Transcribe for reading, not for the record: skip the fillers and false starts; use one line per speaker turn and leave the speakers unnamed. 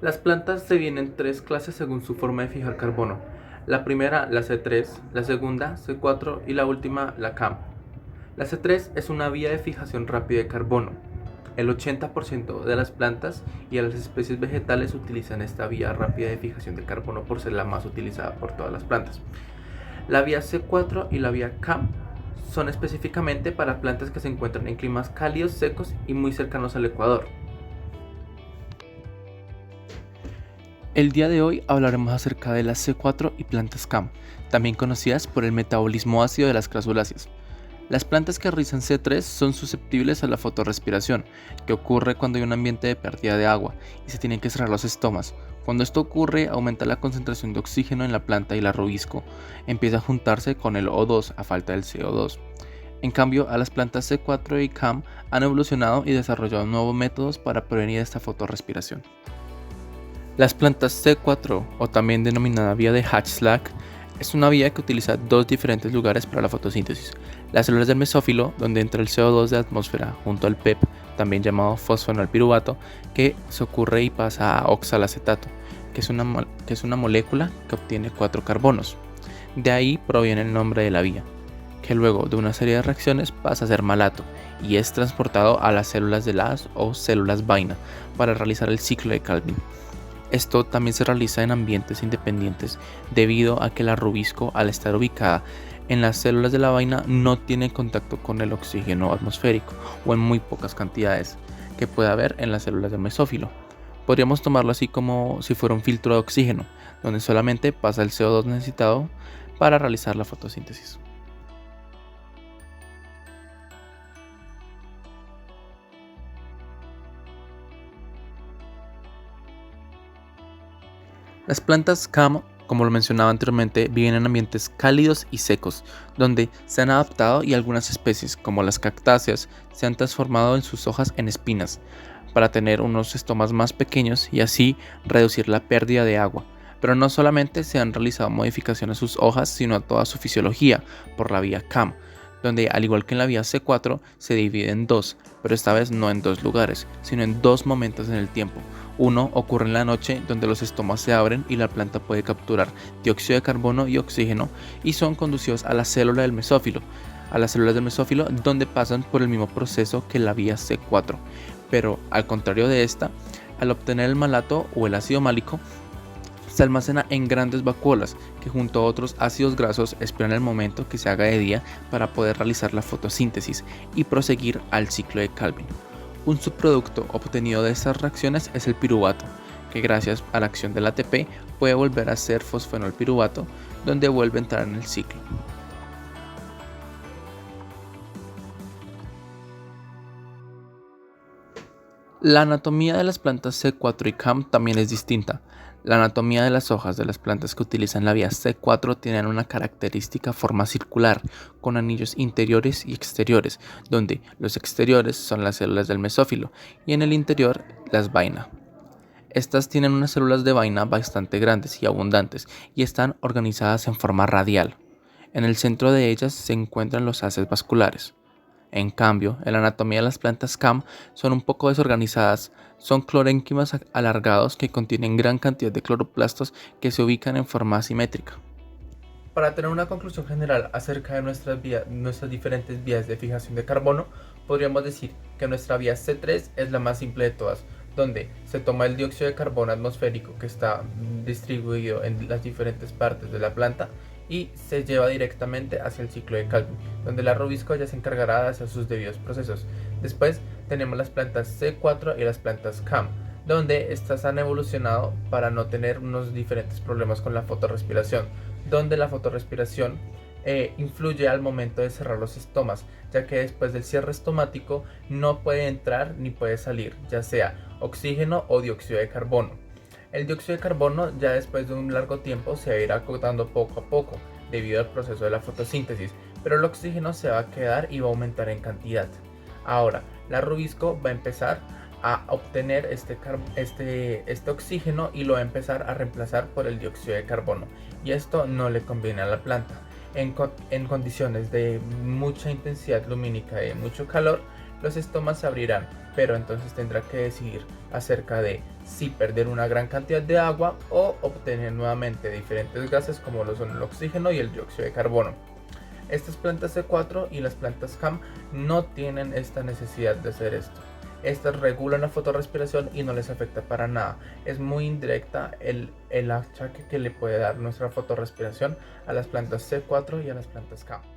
Las plantas se dividen en tres clases según su forma de fijar carbono. La primera, la C3, la segunda, C4 y la última, la CAM. La C3 es una vía de fijación rápida de carbono. El 80% de las plantas y de las especies vegetales utilizan esta vía rápida de fijación de carbono por ser la más utilizada por todas las plantas. La vía C4 y la vía CAM son específicamente para plantas que se encuentran en climas cálidos, secos y muy cercanos al ecuador. El día de hoy hablaremos acerca de las C4 y plantas CAM, también conocidas por el metabolismo ácido de las crasuláceas. Las plantas que realizan C3 son susceptibles a la fotorrespiración, que ocurre cuando hay un ambiente de pérdida de agua y se tienen que cerrar los estomas. Cuando esto ocurre, aumenta la concentración de oxígeno en la planta y el arrobisco empieza a juntarse con el O2 a falta del CO2. En cambio, a las plantas C4 y CAM han evolucionado y desarrollado nuevos métodos para prevenir esta fotorrespiración. Las plantas C4, o también denominada vía de Hatch-Slack, es una vía que utiliza dos diferentes lugares para la fotosíntesis. Las células del mesófilo, donde entra el CO2 de la atmósfera junto al PEP, también llamado fosfenolpiruvato, que se ocurre y pasa a oxalacetato, que es una molécula que obtiene 4 carbonos. De ahí proviene el nombre de la vía, que luego de una serie de reacciones pasa a ser malato y es transportado a las células de las o células vaina para realizar el ciclo de Calvin. Esto también se realiza en ambientes independientes debido a que la rubisco, al estar ubicada en las células de la vaina, no tiene contacto con el oxígeno atmosférico o en muy pocas cantidades que puede haber en las células del mesófilo. Podríamos tomarlo así como si fuera un filtro de oxígeno, donde solamente pasa el CO2 necesitado para realizar la fotosíntesis. Las plantas CAM, como lo mencionaba anteriormente, viven en ambientes cálidos y secos, donde se han adaptado y algunas especies, como las cactáceas, se han transformado en sus hojas en espinas, para tener unos estomas más pequeños y así reducir la pérdida de agua. Pero no solamente se han realizado modificaciones a sus hojas, sino a toda su fisiología, por la vía CAM, donde al igual que en la vía C4 se divide en dos, pero esta vez no en dos lugares, sino en dos momentos en el tiempo. Uno ocurre en la noche, donde los estomas se abren y la planta puede capturar dióxido de carbono y oxígeno y son conducidos a la célula del mesófilo, a las células del mesófilo, donde pasan por el mismo proceso que la vía C4. Pero al contrario de esta, al obtener el malato o el ácido málico, se almacena en grandes vacuolas que junto a otros ácidos grasos esperan el momento que se haga de día para poder realizar la fotosíntesis y proseguir al ciclo de Calvin. Un subproducto obtenido de estas reacciones es el piruvato, que gracias a la acción del ATP puede volver a ser fosfenolpiruvato, donde vuelve a entrar en el ciclo. La anatomía de las plantas C4 y CAM también es distinta. La anatomía de las hojas de las plantas que utilizan la vía C4 tienen una característica forma circular, con anillos interiores y exteriores, donde los exteriores son las células del mesófilo y en el interior las vaina. Estas tienen unas células de vaina bastante grandes y abundantes y están organizadas en forma radial. En el centro de ellas se encuentran los haces vasculares. En cambio, en la anatomía de las plantas CAM son un poco desorganizadas, son clorénquimas alargados que contienen gran cantidad de cloroplastos que se ubican en forma asimétrica. Para tener una conclusión general acerca de nuestras diferentes vías de fijación de carbono, podríamos decir que nuestra vía C3 es la más simple de todas, donde se toma el dióxido de carbono atmosférico que está distribuido en las diferentes partes de la planta y se lleva directamente hacia el ciclo de Calvin, donde la rubisco ya se encargará de hacer sus debidos procesos. Después tenemos las plantas C4 y las plantas CAM, donde estas han evolucionado para no tener unos diferentes problemas con la fotorrespiración, donde la fotorrespiración influye al momento de cerrar los estomas, ya que después del cierre estomático no puede entrar ni puede salir, ya sea oxígeno o dióxido de carbono. El dióxido de carbono ya después de un largo tiempo se va a ir acotando poco a poco debido al proceso de la fotosíntesis, pero el oxígeno se va a quedar y va a aumentar en cantidad. Ahora, la rubisco va a empezar a obtener este oxígeno y lo va a empezar a reemplazar por el dióxido de carbono, y esto no le conviene a la planta. En condiciones de mucha intensidad lumínica y mucho calor, los estomas se abrirán, pero entonces tendrá que decidir acerca de si perder una gran cantidad de agua o obtener nuevamente diferentes gases como lo son el oxígeno y el dióxido de carbono. Estas plantas C4 y las plantas CAM no tienen esta necesidad de hacer esto. Estas regulan la fotorrespiración y no les afecta para nada. Es muy indirecta el achaque que le puede dar nuestra fotorrespiración a las plantas C4 y a las plantas CAM.